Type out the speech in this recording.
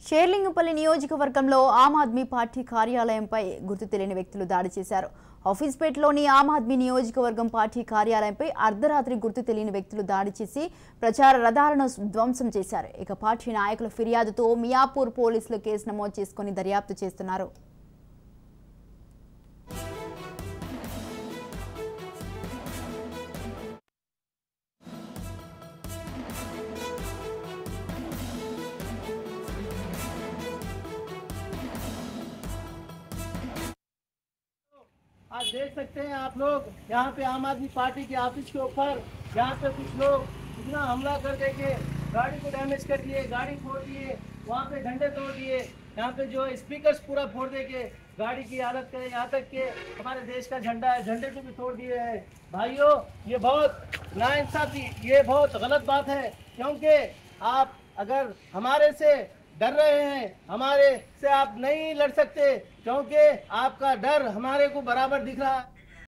షేర్లింగంపల్లి నియోజకవర్గంలో ఆమ్ ఆద్మీ పార్టీ కార్యాలయంపై గుర్తు తెలియని వ్యక్తులు దాడి చేశారు. ఆఫీస్పేటలోని ఆమ్ ఆద్మీ నియోజకవర్గం పార్టీ కార్యాలయంపై అర్ధరాత్రి గుర్తు తెలియని వ్యక్తులు దాడి చేసి ప్రచార రథాలను ధ్వంసం చేశారు. ఇక పార్టీ నాయకుల ఫిర్యాదుతో మియాపూర్ పోలీసులు కేసు నమోదు చేసుకుని దర్యాప్తు చేస్తున్నారు. आज देख सकते हैं आप लोग यहाँ पे आम आदमी पार्टी के ऑफिस के ऊपर यहाँ पे कुछ लोग इतना हमला कर देके गाड़ी को डैमेज कर दिए, गाड़ी फोड़ दिए, वहाँ पे झंडे तोड़ दिए, यहाँ पे जो स्पीकर्स पूरा फोड़ देके गाड़ी की हालत करे, यहाँ तक के हमारे देश का झंडा है, झंडे को भी तोड़ दिए हैं। भाइयों, ये बहुत नाइंसाफी, ये बहुत गलत बात है, क्योंकि आप अगर हमारे से डर रहे हैं, हमारे से आप नहीं लड़ सकते, क्योंकि आपका डर हमारे को बराबर दिख रहा है।